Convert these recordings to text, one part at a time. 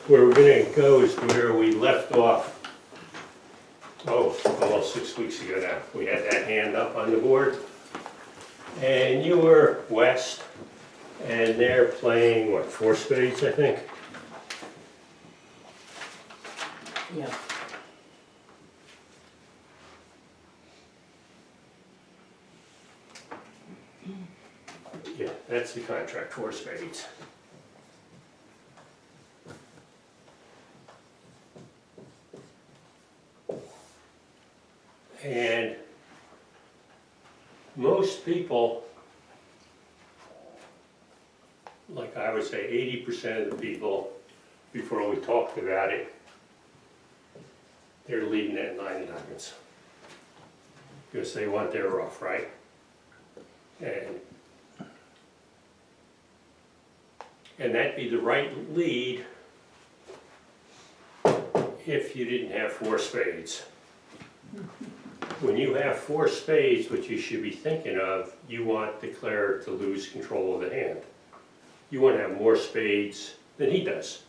Where we're gonna go is where we left off, almost 6 weeks ago now. We had that hand up on the board. And you were west, and they're playing, what, 4 spades, I think? Yeah. Yeah, that's the contract, 4 spades. And most people, like I would say 80% of the people, before we talked about it, they're leading at 9 of diamonds. Because they want their rough, right? And that'd be the right lead if you didn't have 4 spades. When you have 4 spades, what you should be thinking of, you want the declarer to lose control of the hand. You want to have more spades than he does.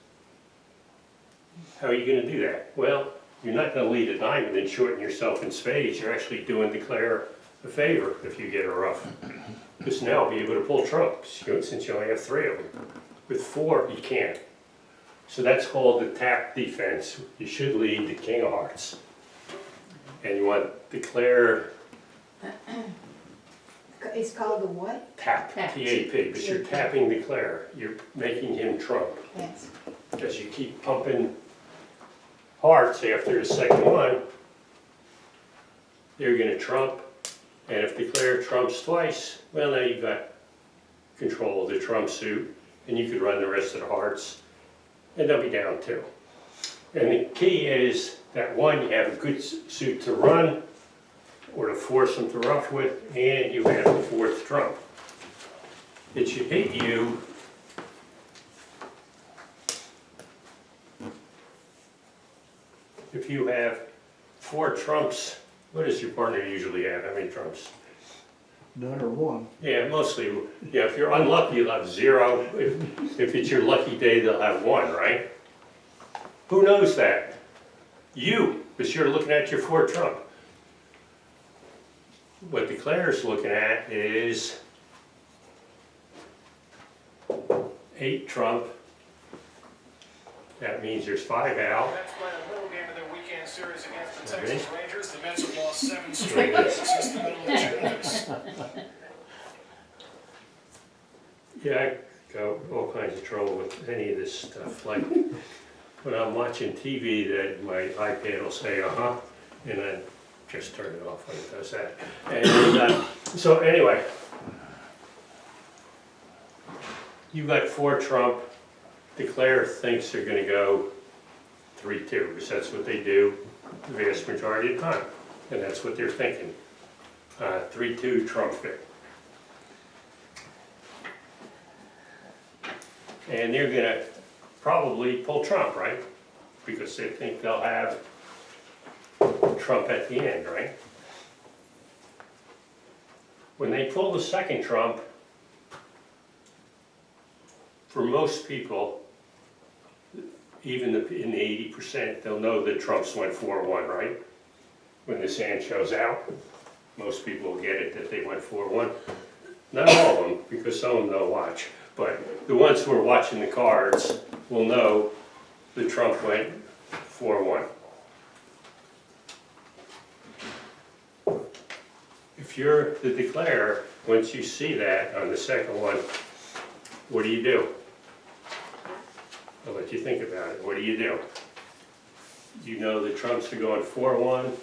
How are you going to do that? Well, you're not going to lead a diamond and shorten yourself in spades. You're actually doing the declarer a favor if you get a rough. Because now you'll be able to pull trumps since you only have 3 of them. With 4, you can't. So that's called the tap defense. You should lead the king of hearts. And you want declare It's called the what? tap, T-A-P, but you're tapping declare. You're making him trump. Yes. As you keep pumping hearts after the second one, they're going to trump. And if declare trumps twice, well, now you've got control of the trump suit, and you could run the rest of the hearts, and they'll be down too. And the key is that one, you have a good suit to run, or to force them to rough with, and you have the 4th trump. It should hit you if you have 4 trumps. What does your partner usually have? How many trumps? None or 1. Yeah, mostly. Yeah, if you're unlucky, you'll have 0. If it's your lucky day, they'll have 1, right? Who knows that? You, because you're looking at your 4 trump. What declarer's looking at is 8 trump. That means there's 5 out. Mets played a middle game of their weekend series against the Okay. Texas Rangers. The Mets have lost 7 straight since the middle of June. Yeah, I go all kinds of trouble with any of this stuff. Like when I'm watching TV, that my iPad will say "uh-huh," and I just turn it off when it does that. And so anyway, you got 4 trump. Declare thinks they're going to go 3-2, because that's what they do the vast majority of the time, and that's what they're thinking. 3-2 trump fit. And they're going to probably pull trump, right? Because they think they'll have trump at the end, right? When they pull the second trump, for most people, even in the 80%, they'll know that trumps went 4-1, right? When this hand shows out, most people will get it that they went 4-1. Not all of them, because some of them don't watch. But the ones who are watching the cards will know the trump went 4-1. If you're the declarer, once you see that on the second one, what do you do? I'll let you think about it. What do? You know the trumps are going 4-1.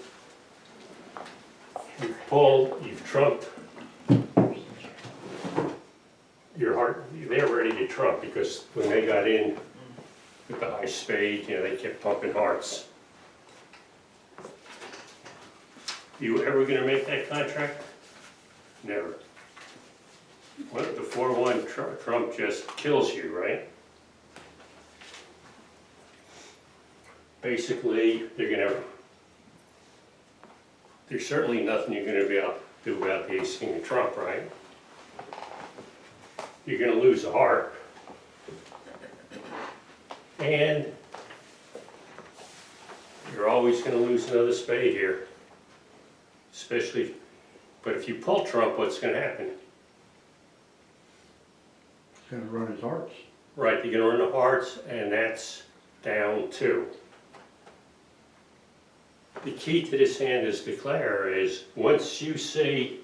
You've pulled, you've trumped. Your heart, they're ready to trump, because when they got in with the high spade, they kept pumping hearts. You ever gonna make that contract? Never. Well, the 4-1 trump just kills you, right? Basically, there's certainly nothing you're gonna be able to do about the ace king of trump, right? You're going to lose a heart. And you're always gonna lose another spade here. Especially, but if you pull trump, what's gonna happen? It's gonna run his hearts. Right, you're gonna run the hearts, and that's down 2. The key to this hand as declare is, once you see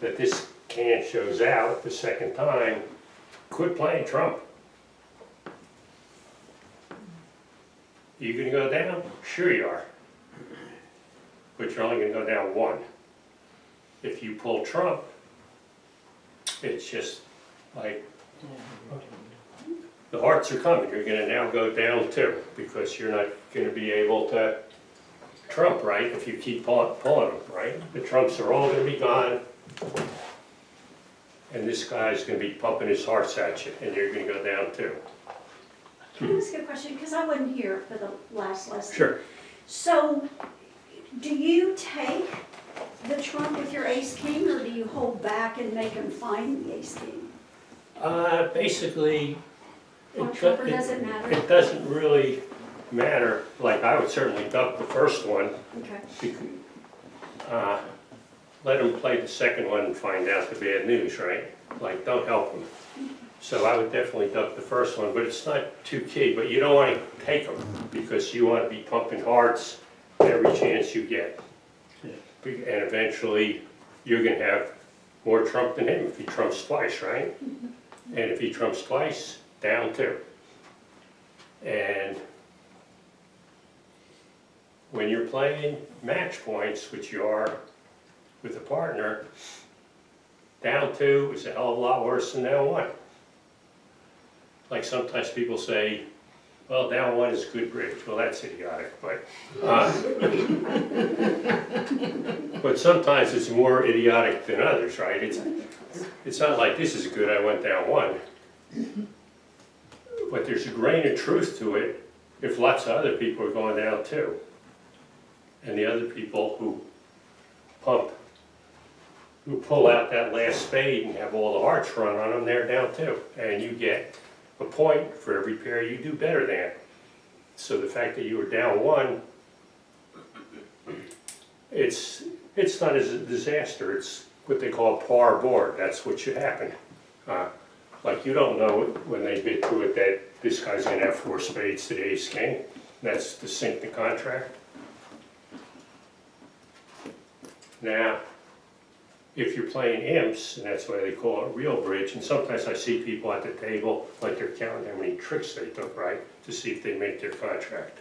that this hand shows out the second time, quit playing trump. You gonna go down? Sure you are. But you're only gonna go down 1. If you pull trump, it's just like, the hearts are coming, you're gonna now go down 2, because you're not gonna be able to trump, right, if you keep pulling them, right? The trumps are all gonna be gone, and this guy's gonna be pumping his hearts at you, and you're gonna go down 2. Can I ask a question? Because I wasn't here for the last lesson. Sure. So, do you take the trump with your ace king, or do you hold back and make him find the ace king? Basically, Or trump, or does it matter? it doesn't really matter. Like, I would certainly duck the first one. Okay. Let him play the second one and find out the bad news, right? Like, don't help him. So I would definitely duck the first one, but it's not too key. But you don't want to take them, because you want to be pumping hearts every chance you get. And eventually, you're going to have more trump than him if he trumps twice, right? And if he trumps twice, down 2. And when you're playing match points, which you are with a partner, down 2 is a hell of a lot worse than down 1. Like sometimes people say, well, down 1 is good bridge. Well, that's idiotic, but sometimes it's more idiotic than others, right? It's not like this is good, I went down 1. But there's a grain of truth to it if lots of other people are going down 2. And the other people who pull out that last spade and have all the hearts run on them, they're down 2. And you get a point for every pair you do better than. So the fact that you were down 1, it's not as a disaster. It's what they call par board. That's what should happen. Like, you don't know when they bid to it that this guy's gonna have 4 spades to the ace king. That's to sink the contract. Now, if you're playing imps, and that's why they call it real bridge, and sometimes I see people at the table, like they're counting how many tricks they took, right, to see if they make their contract.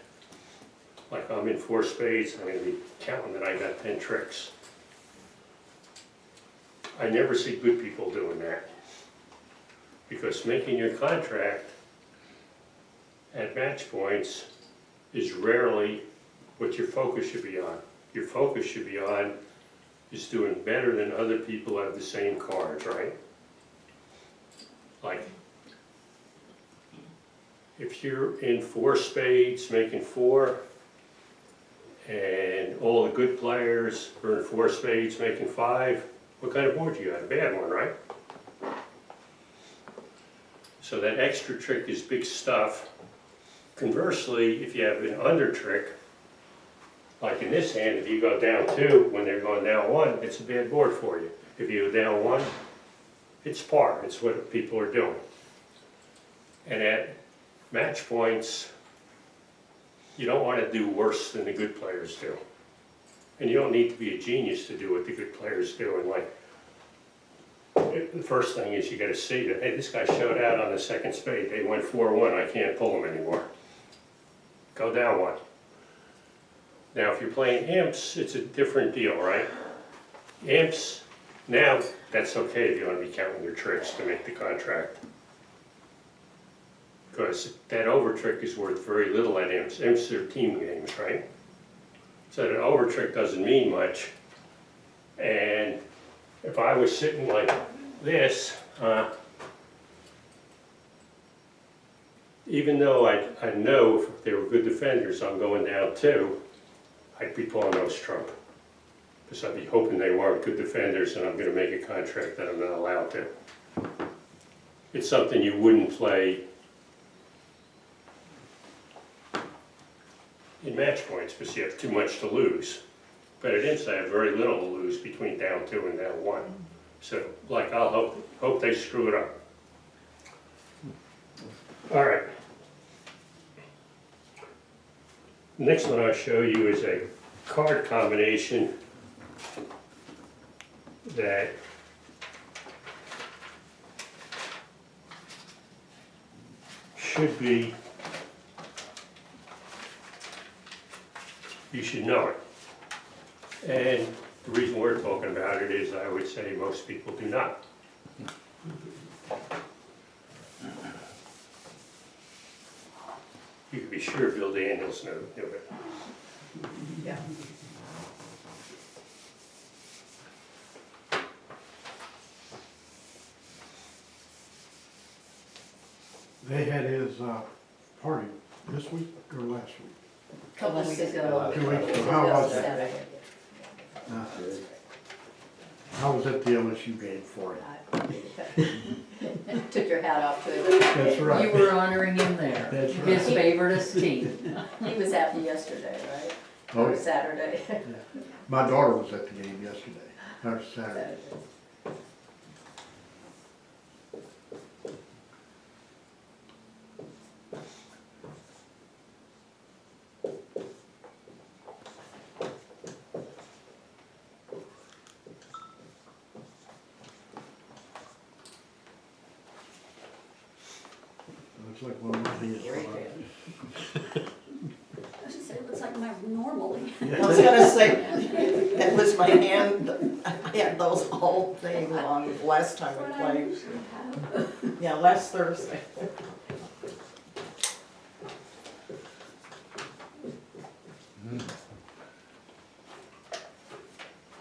Like, I'm in 4 spades, I'm gonna be counting that I got 10 tricks. I never see good people doing that. Because making your contract at match points is rarely what your focus should be on. Your focus should be on is doing better than other people who have the same cards, right? Like, if you're in 4 spades, making 4, and all the good players are in 4 spades, making 5, what kind of board you got? A bad one, right? So that extra trick is big stuff. Conversely, if you have an under trick, like in this hand, if you go down 2 when they're going down 1, it's a bad board for you. If you go down 1, it's par. It's what people are doing. And at match points, you don't want to do worse than the good players do. And you don't need to be a genius to do what the good players do. And like, the first thing is you got to see that, hey, this guy showed out on the second spade. They went 4-1. I can't pull them anymore. Go down 1. Now, if you're playing imps, it's a different deal, right? Imps, now that's okay if you want to be counting your tricks to make the contract. Because that over trick is worth very little at imps. Imps are team games, right? So that over trick doesn't mean much. And if I was sitting like this, even though I know if they were good defenders, I'm going down 2, I'd be pulling those trump. Because I'd be hoping they weren't good defenders and I'm going to make a contract that I'm not allowed to. It's something you wouldn't play in match points because you have too much to lose. But at IMSA, I have very little to lose between down 2 and down 1. So, like, I'll hope they screw it up. All right. Next one I'll show you is a card combination that should be, you should know it. And the reason we're talking about it is I would say most people do not. You can be sure Bill Daniels knew it. Yeah. They had his, party this week or last week? Couple weeks ago. 2 weeks ago, how was it? I was at the LSU game for it. Took your hat off to him. That's right. You were honoring him there. That's right. His favorite team. He was happy yesterday, right? Oh, Or yeah. Saturday. My daughter was at the game yesterday, or Saturday. Looks like one of my kids. I should say, it looks like my normally. I was gonna say, that was my hand, I had those all day long, last time What we I played. usually have. Yeah, last Thursday.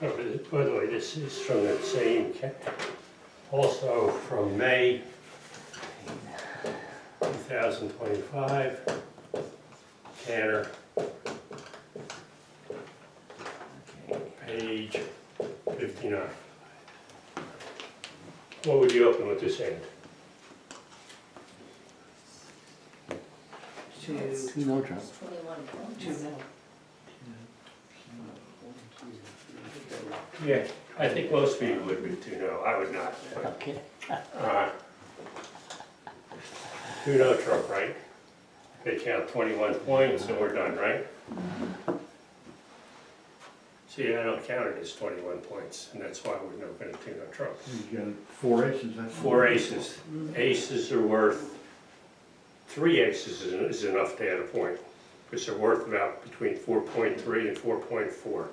Oh, by the way, this is from the same, also from May 2025, Canner, page 59. What would you open with this hand? No trouble. 21 points. Yeah, I think most people would be 2-0, I would not. but, Okay. 2-0 Trump, right? They count 21 points and we're done, right? See, I don't count it as 21 points, and that's why we're not going to 2-0 Trump. You got 4 aces, that's. 4 aces. Aces are worth, 3 aces is enough to add a point, because they're worth about between 4.3 and 4.4.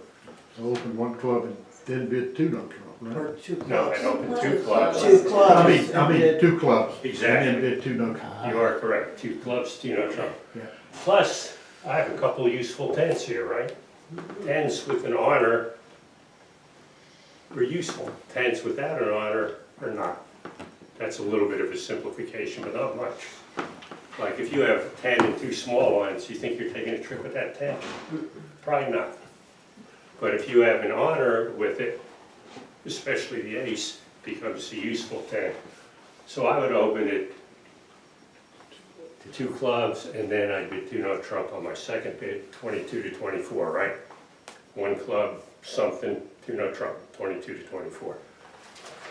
I opened one club and didn't bid 2 no Trump, right? Or two No, I clubs. opened 2 clubs. Two clubs. I mean, 2 clubs. Exactly. And then bid 2 no Trump. You are correct, 2 clubs, 2-0 Trump. Yeah. Plus, I have a couple of useful 10s here, right? 10s with an honor are useful. 10s without an honor are not. That's a little bit of a simplification, but not much. Like if you have 10 and 2 small ones, you think you're taking a trip with that 10? Probably not. But if you have an honor with it, especially the ace, becomes a useful 10. So I would open it to 2 clubs, and then I'd bid 2-0 Trump on my second bid, 22 to 24, right? 1 club, something, 2-0 Trump, 22 to 24.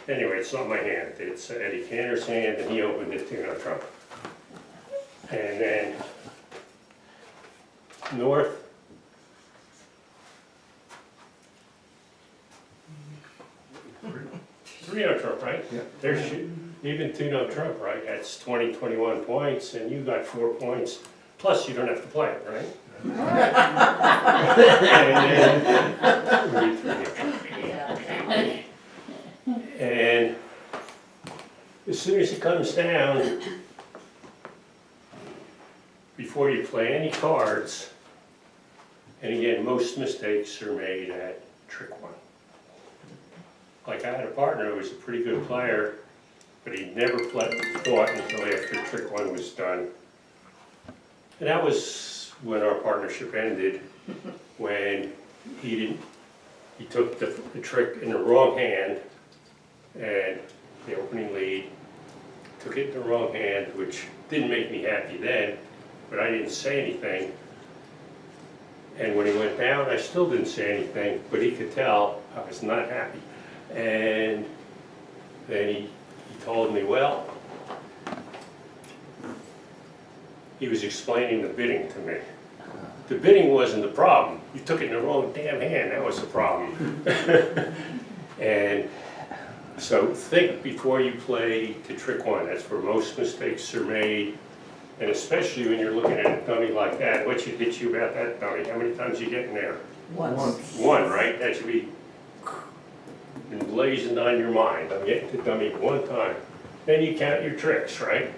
Anyway, it's not my hand, it's Eddie Canner's hand, and he opened it 2-0 Trump. And then North, three no Trump, right? Yeah. There's even 2-0 Trump, right? That's 20, 21 points, and you got 4 points. Plus, you don't have to play it, right? And then we read 3-0 Trump. Yeah. And as soon as it comes down, before you play any cards, and again, most mistakes are made at trick 1. Like I had a partner who was a pretty good player, but he never thought until after trick 1 was done. And that was when our partnership ended, when he took the trick in the wrong hand, and the opening lead, took it in the wrong hand, which didn't make me happy then, but I didn't say anything. And when he went down, I still didn't say anything, but he could tell I was not happy. And then he told me, well, he was explaining the bidding to me. The bidding wasn't the problem. You took it in the wrong damn hand, that was the problem. And so think before you play to trick one. That's where most mistakes are made. And especially when you're looking at a dummy like that, what should hit you about that dummy? How many times you get in there? Once. One, right? That should be emblazoned on your mind. I'm getting the dummy one time. Then you count your tricks, right?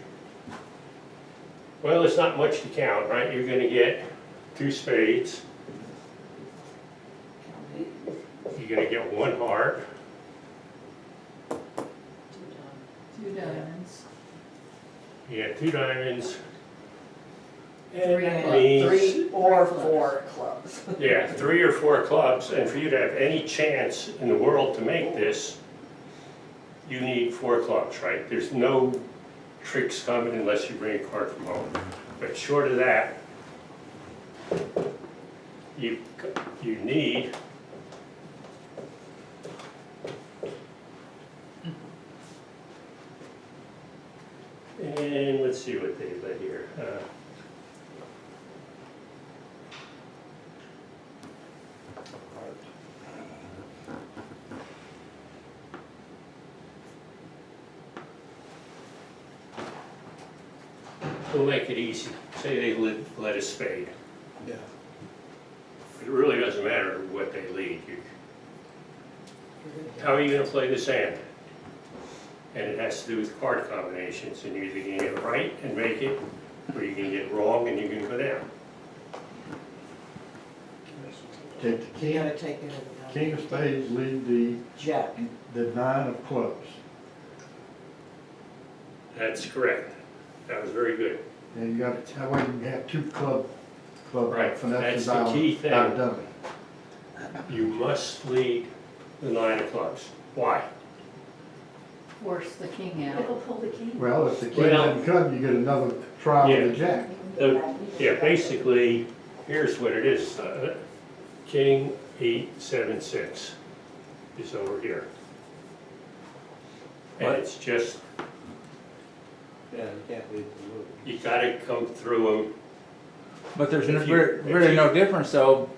Well, it's not much to count, right? You're gonna get 2 spades. You're gonna get 1 heart. 2 diamonds. You got 2 diamonds. And Three that clubs. means, 3 or 4 clubs. yeah, 3 or 4 clubs. And for you to have any chance in the world to make this, you need 4 clubs, right? There's no tricks coming unless you bring a card from home. But short of that, you need and let's see what they let here. We'll make it easy. Say they let a spade. Yeah. It really doesn't matter what they lead. How are you going to play this hand? And it has to do with card combinations. And you're either going to get it right and make it, or you're going to get it wrong and you're going to go down. Take the You king, gotta take it. king of spades, lead the Jack. 9 of clubs. That's correct. That was very good. And you got, that way you can have 2 club Right, finesses that's the key thing. out of dummy. You must lead the 9 of clubs. Why? Force the king It'll out. pull the king. Well, if the king Well- doesn't come, you get another try with the jack. Yeah, basically, here's what it is. King 8, 7, 6 is over here. And What? it's just, Yeah, you can't leave the move. you gotta come through them. But there's If you- really no difference though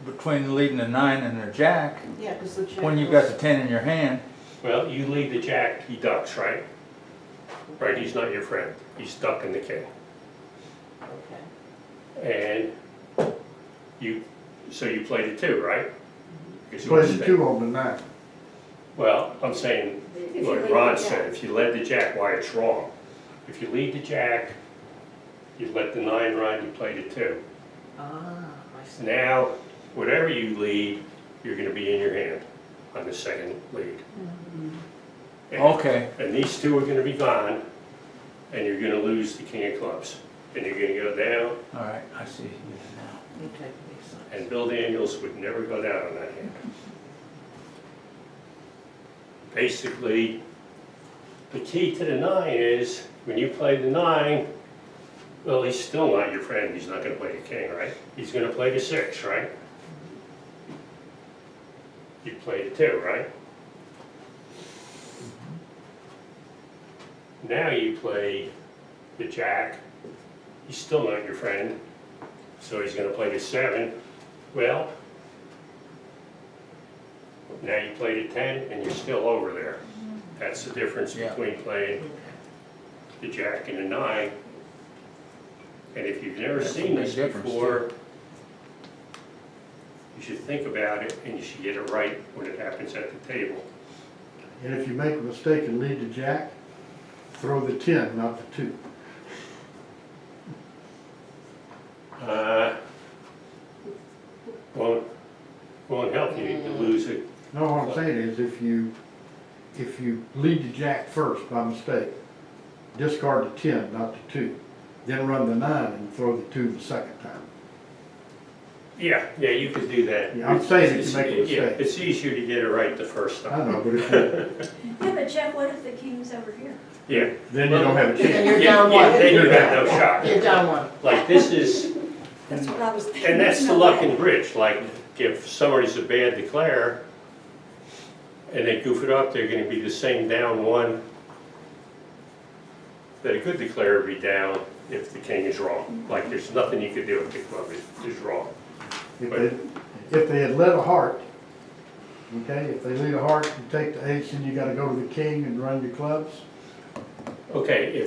between leading a 9 and a jack Yeah, because the jack. when you've got goes- the 10 in your hand. Well, you lead the jack, he ducks, right? Right, he's not your friend. He's ducking the king. Okay. And so you played a 2, right? Because you Play were the safe. 2 on the 9. Well, I'm saying, If you what lead Ron the said, if you led the jack, why it's wrong. If you lead the jack, you let the 9 run, you play the 2. Ah, I see. Now, whatever you lead, you're gonna be in your hand on the second lead. And- Okay, And these 2 are gonna be gone, and you're gonna lose the king of clubs. And you're gonna go down, all right, I see now. You take these sides. and Bill Daniels would never go down on that hand. Basically, the key to the 9 is, when you play the 9, well, he's still not your friend, he's not gonna play the king, right? He's gonna play the 6, right? You play the 2, right? Now you play the jack, he's still not your friend, so he's gonna play the 7. Well, now you played a 10 and you're still over there. That's the difference Yeah. between playing the jack and the 9. And if you've never That's a seen big this difference, before, you should think about it and you should get it right when it happens at the table. And if you make a mistake and lead the jack, throw the 10, not the 2. Won't help you to lose it. No, what I'm saying is if you lead the jack first by mistake, discard the 10, not the 2, then run the 9 and throw the 2 the second time. Yeah, you could do that. Yeah, I'm saying if you make a Yeah, mistake. it's easier to get it right the first I time. know, but if you, Yeah, but Jeff, what if the king's over here? Yeah. then you don't have a Then chance. you're Yeah, down yeah, one. then you have no shot. You're down one. Like this is That's what I was thinking. And that's There's the no luck way. in bridge, like if somebody's a bad declare and they goof it up, they're gonna be the same down one that a good declare would be down if the king is wrong. Like there's nothing you could do if the club is wrong. If they had led a heart, okay, if they lead a heart, you take the ace and you gotta go to the king and run your clubs. Okay,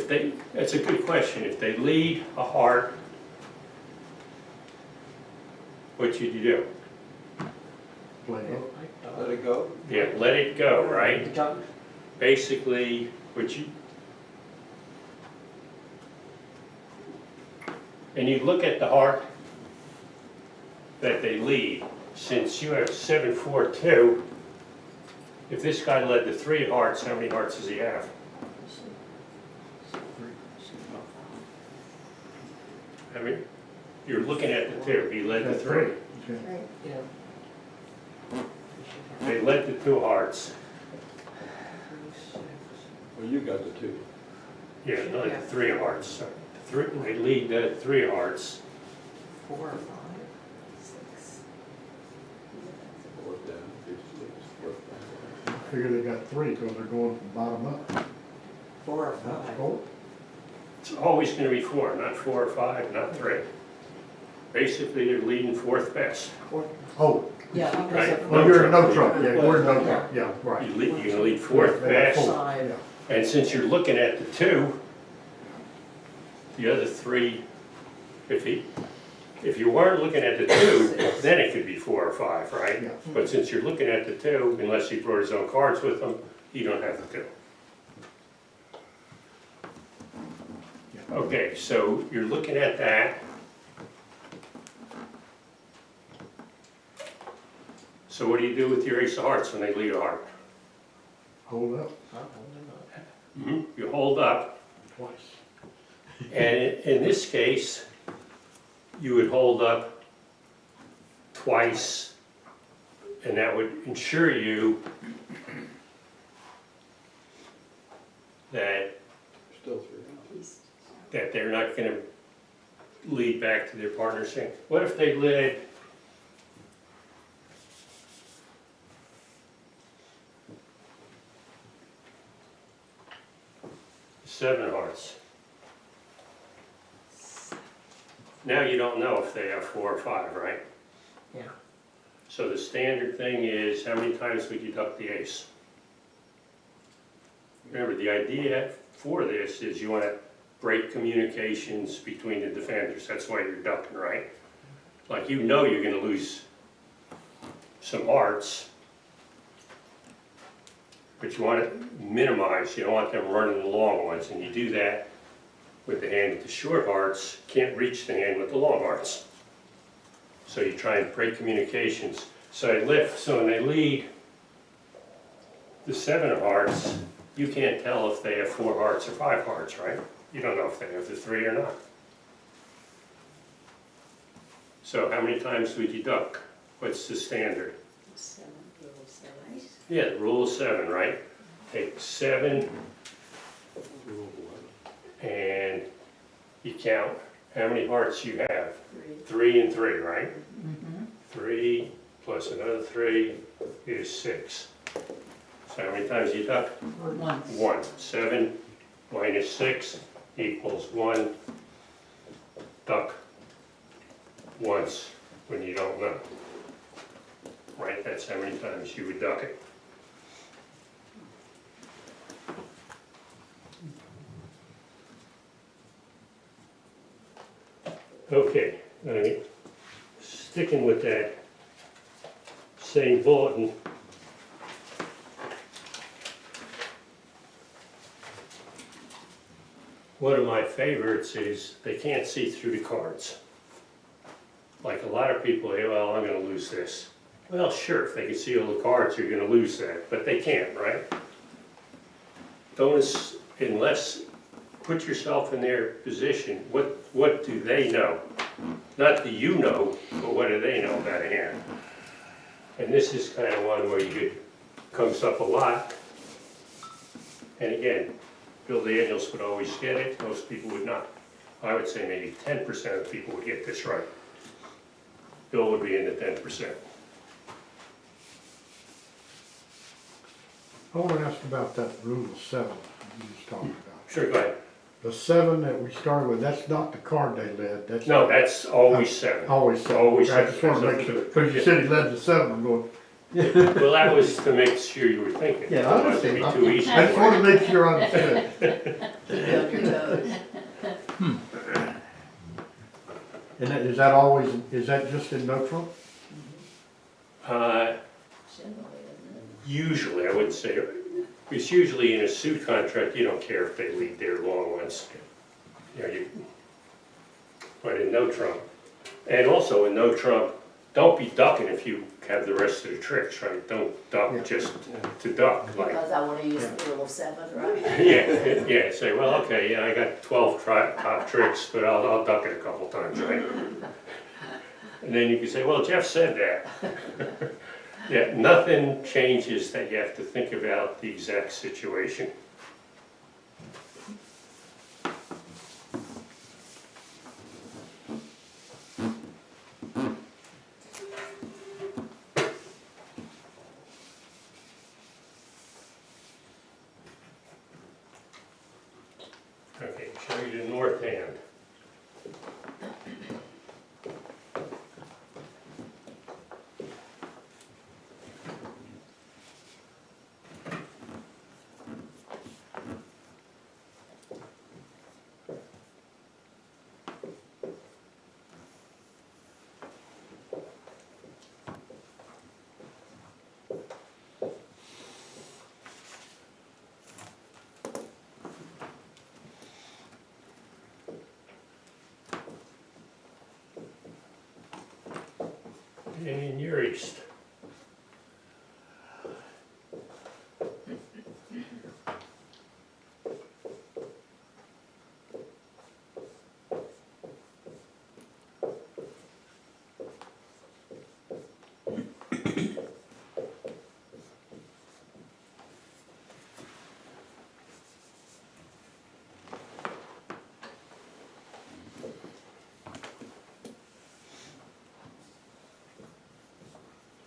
that's a good question. If they lead a heart, what should you do? Play it. Let it go. Yeah, let it go, right? Basically, and you look at the heart that they lead, since you have 7-4-2, if this guy led the 3 of hearts, how many hearts does he have? I mean, you're looking at the 2, he led the 3. Okay. Yeah. They led the 2 hearts. Well, you got the 2. Yeah, no, the 3 of hearts, sorry. They lead the 3 of hearts. 4 or 5, 6. Fourth down, 56, fourth down. I figure they got 3 because they're going from bottom up. 4 or That's 5. four. It's always gonna be 4, not 4 or 5, not 3. Basically, they're leading 4th best. Oh, Yeah. Right. well, you're in no trouble, yeah, we're in no trouble, yeah, right. You're gonna lead 4th They got best. 4, yeah. And since you're looking at the 2, the other 3, if you weren't looking at the 2, then it could be 4 or 5, right? Yeah. But since you're looking at the 2, unless he brought his own cards with him, you don't have the 2. Okay, so you're looking at that. So what do you do with your ace of hearts when they lead a heart? Hold up You hold up. twice. And in this case, you would hold up twice, and that would ensure you that Still 3. they're not going to lead back to their partner saying, what if they led seven of hearts? Now you don't know if they have 4 or 5, right? Yeah. So the standard thing is, how many times would you duck the ace? Remember, the idea for this is you want to break communications between the defenders. That's why you're ducking, right? Like you know you're going to lose some hearts, but you want to minimize. You don't want them running the long ones, and you do that with the hand with the short hearts. Can't reach the hand with the long hearts. So you try and break communications. So they lift. So when they lead the 7 of hearts, you can't tell if they have 4 hearts or 5 hearts, right? You don't know if they have the 3 or not. So how many times would you duck? What's the standard? 7, little 7. Yeah, the rule of 7, right? Take 7 and you count how many hearts you have. 3 and 3, right? 3 plus another 3 is 6. So how many times you duck? Once. 1. 7 minus 6 equals 1. Duck once when you don't know. Right? That's how many times you would duck it. Okay, sticking with that same bulletin. One of my favorites is they can't see through the cards. Like a lot of people say, well, I'm going to lose this. Well, sure, if they can see all the cards, you're going to lose that, but they can't, right? Don't, unless, put yourself in their position. What do they know? Not do you know, but what do they know about a hand? And this is kind of one where comes up a lot. And again, Bill Daniels would always get it, most people would not. I would say maybe 10% of people would get this right. bill would be in the 10%. I want to ask about that rule of 7 you was talking about. Sure, go ahead. The 7 that we started with, that's not the card they led, that's. No, that's always 7. Always 7. Always I just want to 7. make sure, because you said he led the 7, I'm going. Well, that was to make sure you were thinking. Yeah, I It wasn't understand. to be too easy. I just want to make sure I understood. Keep you on your toes. And is that always, is that just in no trump? Uh, Generally, isn't Usually, I wouldn't say, it's usually in a suit contract, you don't care if they leave their long ones. You know, but in no trump, and also in no trump, don't be ducking if you have the rest of the tricks, right? Don't duck Yeah. just to duck, like, Because I wanna use the rule of 7, right? yeah, say, well, okay, yeah, I got 12 top tricks, but I'll duck it a couple times, right? And then you can say, well, Jeff said that. Yeah, nothing changes that you have to think about the exact situation. Okay, show you the north hand. And you're east.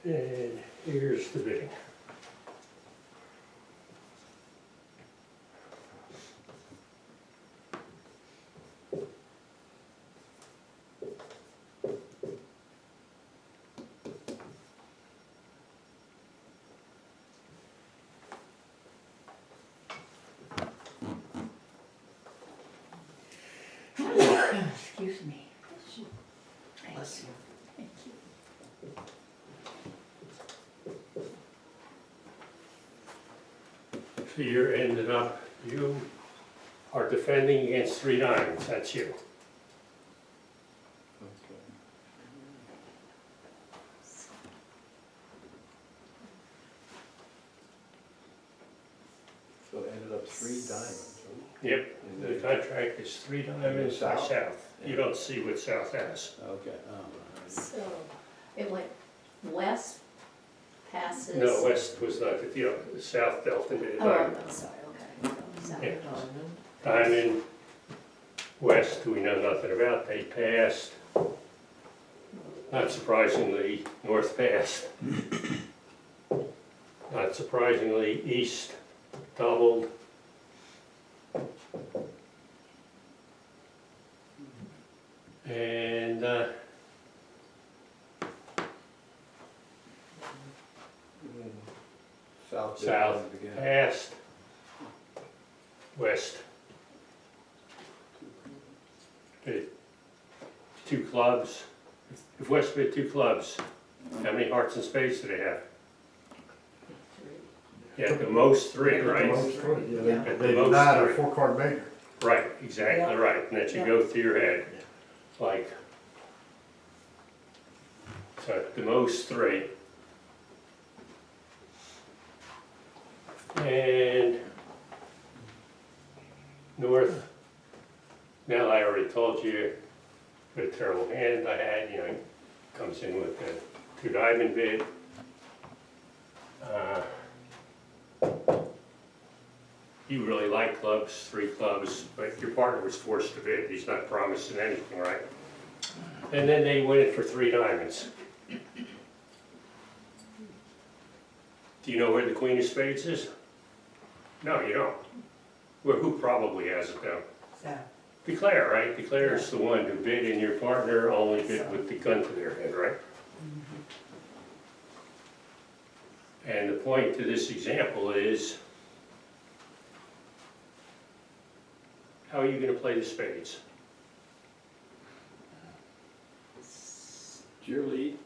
And here's the bidding. it? Excuse me. Bless you. Thank you. So you're ended up, you are defending against 3 diamonds, that's you. So it ended up 3 diamonds, Yep, right? the contract is 3 diamonds by South. south. You don't see what south has. Okay, oh, all right. So, it went west, passes. No, west was not, the south dealt into the Oh, diamond. I'm sorry, okay. South. Yeah. Diamond, west, we know nothing about, they passed. Not surprisingly, north passed. Not surprisingly, east doubled. And, South. did south it again. passed. West. Bid 2 clubs. If West bid 2 clubs, how many hearts and spades do they have? Yeah, the most 3, right? Most three, yeah, Yeah. At they the most denied a 3. 4-card major. Right, exactly Yeah. right, and that you Yeah. go through your head, like, so at the most 3. And north, now I already told you, what a terrible hand I had, comes in with the 2 diamond bid. You really like clubs, 3 clubs, but your partner was forced to bid, he's not promising anything, right? and then they win it for 3 diamonds. Do you know where the queen of spades is? No, you don't. Well, who probably has it though? Declare, right? Declare is the one who bid, and your partner only bid with the gun to their head, right? And the point to this example is, how are you gonna play the spades? It's your lead.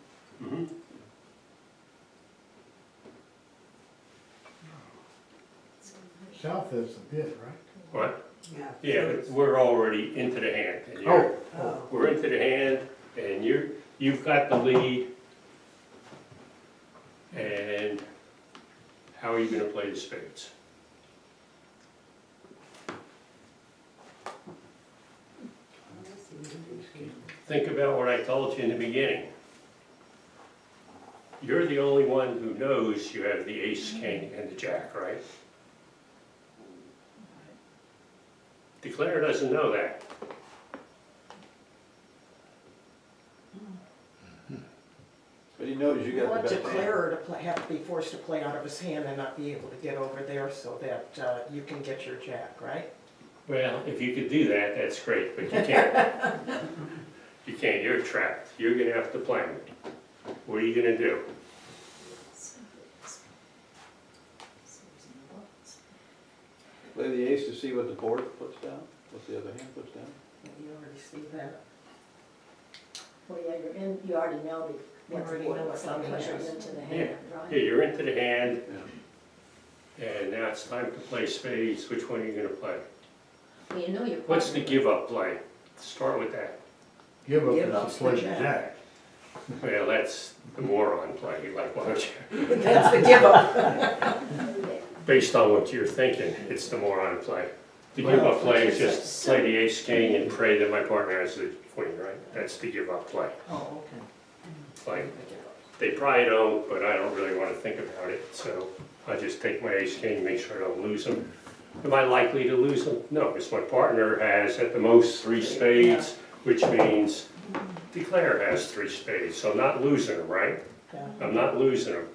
Mhm. South is the bid, right? What? Yeah. Yeah, but we're already into the hand. And you're- Oh. We're into the hand, and you've got the lead. And how are you gonna play the spades? Think about what I told you in the beginning. You're the only one who knows you have the ace, king, and the jack, right? Declare doesn't know that. But he knows you You got want the best hand. declarer to play, have to be forced to play out of his hand and not be able to get over there so that you can get your jack, right? Well, if you could do that, that's great, but you can't. You can't, you're trapped. You're gonna have to plan. What are you gonna do? Play the ace to see what the board puts down, what the other hand puts down. You already see that. Well, yeah, you already know You what the already board know looks what like, the because you're hand is. into the Yeah. hand, Yeah, right? you're into the hand, Yeah. and now it's time to play spades. Which one are you gonna play? Well, you know your partner. What's the give-up play? Start with that. Give up Give is up's to play the the jack. jack. Well, that's the moron play, like, why don't you? That's the give up. Based on what you're thinking, it's the moron play. The give-up play is just play the ace, king, and pray that my partner has the queen, right? That's the give-up play. Oh, okay. Like, they probably don't, but I don't really want to think about it, so I just take my ace, king, make sure I don't lose them. Am I likely to lose them? No, because my partner has at the most 3 spades, which means declare has 3 spades, so I'm not losing them, right? Yeah. I'm not losing them.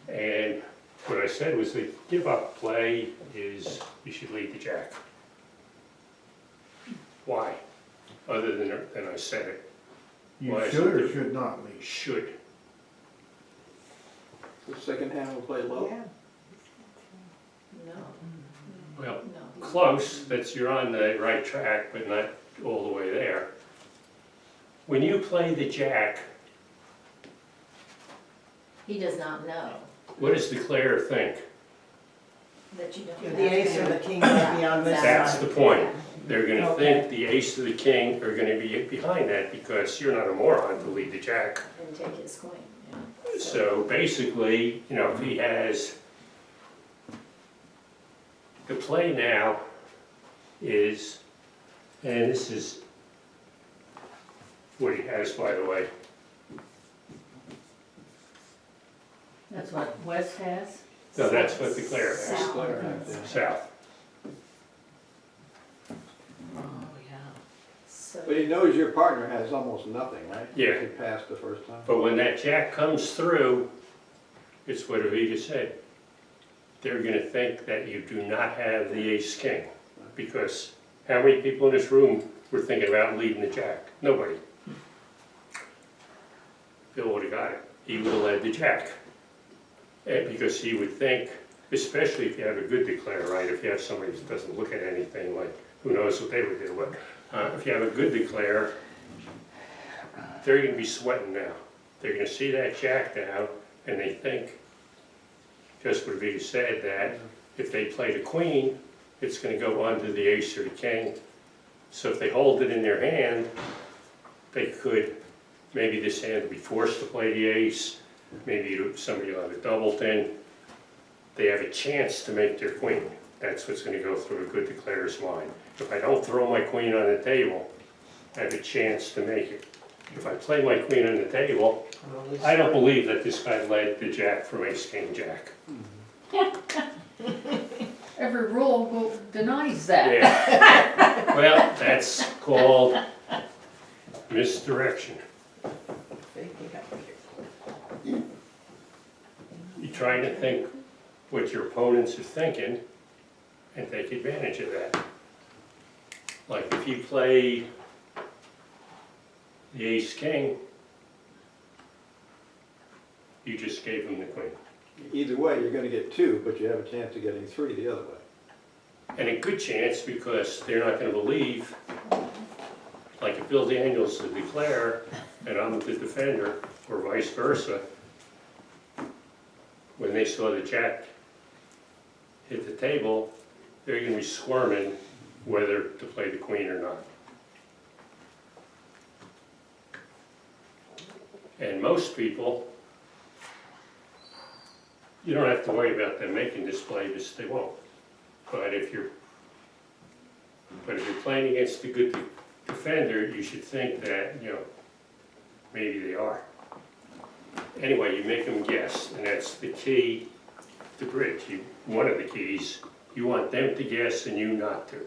And what I said was the give-up play is you should lead the jack. Why? Other than I said it. You Why is should or it- should not lead. Should. The second hand will play low. Yeah. No, Well, no. close, that's, you're on the right track, but not all the way there. When you play the jack, He does not know what does declare think? that you don't. The ace or the king might be on this That's side. the point. They're gonna Okay. think the ace or the king are gonna be behind that because you're not a moron to lead the jack. And take his queen, yeah. So basically, you know, if he has, the play now is, and this is what he has, by the way. That's what West has? No, that's what declare has, South. Declare right there. south. Oh, yeah. So, But he knows your partner has almost nothing, right? Yeah. He passed the first time. But when that jack comes through, it's what Avita said. They're gonna think that you do not have the ace king. Because how many people in this room were thinking about leading the jack? Nobody. Bill would've got it. He would've led the jack. And because he would think, especially if you have a good declare, right? If you have somebody that doesn't look at anything, like, who knows what they would do, but if you have a good declare, they're gonna be sweating now. They're gonna see that jack down, and they think, just what Vita said, that if they play the queen, it's gonna go under the ace or the king. So if they hold it in their hand, they could, maybe this hand would be forced to play the ace, maybe somebody will have a doubleton. They have a chance to make their queen. That's what's gonna go through a good declarer's mind. If I don't throw my queen on the table, I have a chance to make it. If I play my queen on the table, I don't believe that this guy led the jack from ace, king, jack. Every rule denies that. Yeah. Well, that's called misdirection. You're trying to think what your opponents are thinking and take advantage of that. Like if you play the ace-king, you just gave him the queen. Either way, you're gonna get two, but you have a chance of getting three the other way. And a good chance because they're not gonna believe, like if Bill Daniels to declare and I'm the defender, or vice versa, when they saw the jack hit the table, they're gonna be squirming whether to play the queen or not. And most people, you don't have to worry about them making this play because they won't. But if you're playing against a good defender, you should think that, you know, maybe they are. Anyway, you make them guess, and that's the key to bridge. One of the keys, you want them to guess and you not to.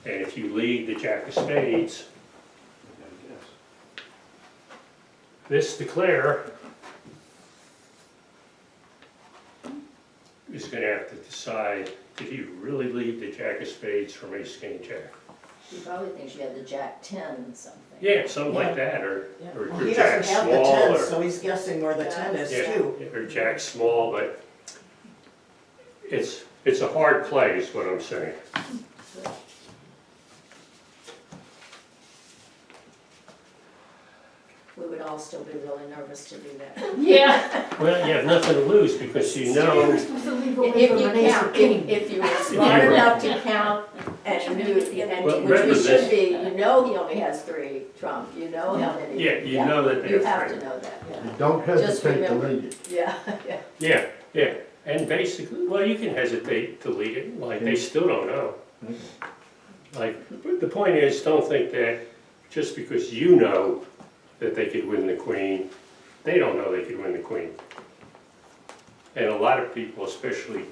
And if you lead the jack of spades, You gotta guess. this declare is gonna have to decide, did he really lead the jack of spades from ace, king, jack? He probably thinks you have the jack 10 something. Yeah, something like that, or Well, or he jack doesn't have the small, ten, or, so he's guessing where the ten is too. yeah, or jack small, but it's a hard play is what I'm saying. We would all still be really nervous to do that. Yeah. Well, you have nothing to lose because you know, You're supposed to leave away If from you an ace count, of king. if you were smart you were- enough to count and knew, Well, and which remember we should this- be, you know he only has 3 trump, you know how many. yeah, you know that You they're have three. to know that, You don't hesitate to remember. lead it. yeah, yeah. Yeah, yeah, and basically, well, you can hesitate to lead it, like, they still don't know. Like, but the point is, don't think that just because you know that they could win the queen, they don't know they could win the queen. And a lot of people, especially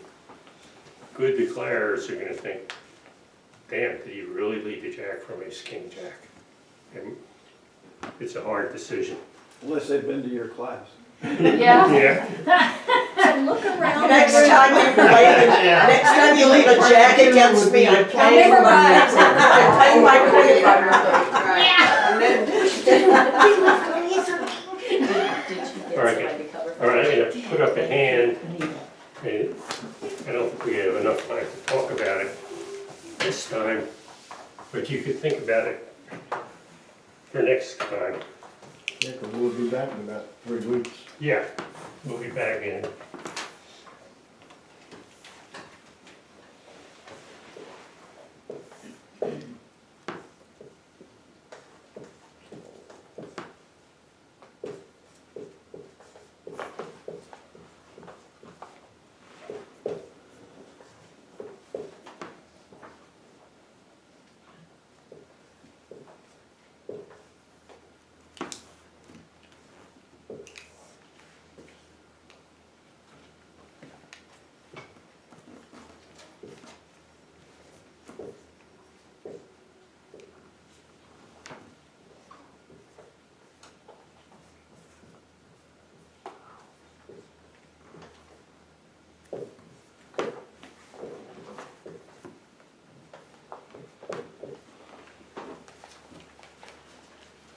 good declarers, are gonna think, damn, did he really lead the jack from ace, king, jack? And it's a hard decision. Unless they've been to your class. Yeah. Yeah, So look around. Next time you next time you leave a jack against me, I'm playing my, Memorize. I'm playing my queen. Did you get All right, somebody to cover? all right, I'm gonna put up a hand, and I don't think we have enough time to talk about it this time, but you could think about it for next time. Yeah, 'cause we'll be back in about 3 weeks. Yeah, we'll be back in.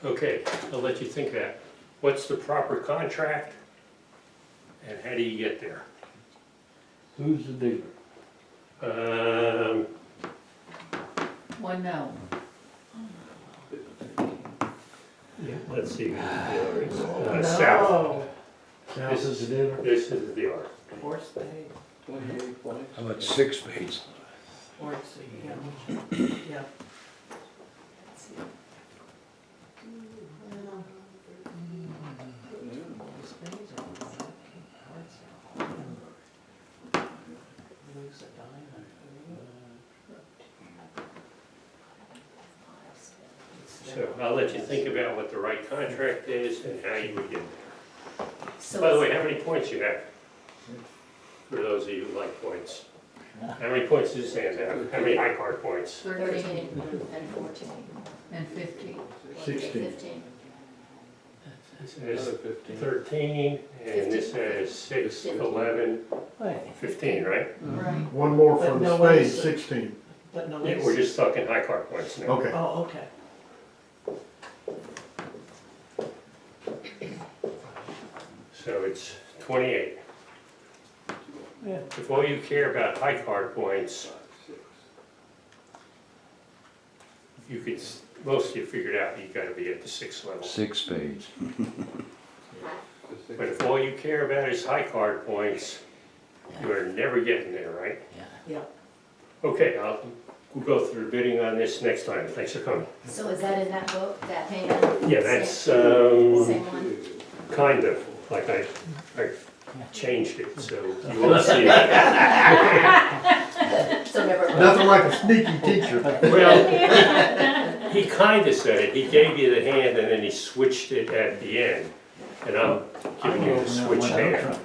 Okay, I'll let you think that. What's the proper contract? And how do you get there? Who's the dealer? One no. Let's see who the dealer is. South. South is the dealer? This is the dealer. 28 points. How about 6 spades? So I'll let you think about what the right contract is and how you would get there. So By the way, how many points you have? For those of you who like points. How many points does this hand have? How many high card points? 13 and 14. And 15. 16. 15. This Another has 15. 13, and this has 6, 11, 15, right? Right. One more for But the no one spade, is- 16. But no, Yeah, we're just talking high card points now. Okay. Oh, okay. So it's 28. If all you care about high card points, you could, most of you figured out you gotta be at the 6th level. 6 spades. But if all you care about is high card points, you are never getting there, right? Yeah. Okay, we'll go through the bidding on this next time. Thanks for coming. So is that in that book, that hand? Yeah, that's, Same one? kind of, like I changed it, so you won't see it. So never mind. Nothing like a sneaky teacher. Well, he kind of said it. He gave you the hand and then he switched it at the end. And I'm giving you the switch hand.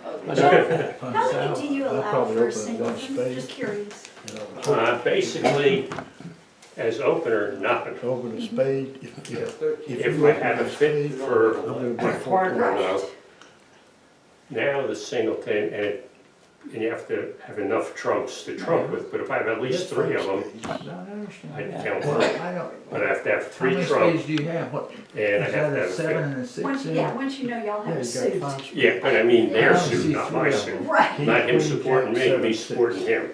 How many do you allow probably for a open single one one? spade. Just curious. Basically, as opener, nothing. Open a spade. If I have a fit for a partner though, now the singleton, and you have to have enough trumps to trump with, but if I have at least 3 of them, I don't understand. I'd count Well, 3. I don't, But I have to have how 3 many trumps, spades do you have? What, and I is have that to a have a 7 fit. and a 6 Once, in? yeah, once you know y'all have a suit. Yeah, but I mean their I suit, see not 3 my of suit. them. Right. Not him supporting me, me supporting him.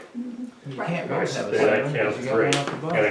You can't Right. both have a Then I 7, count because you got 3. one up above. And I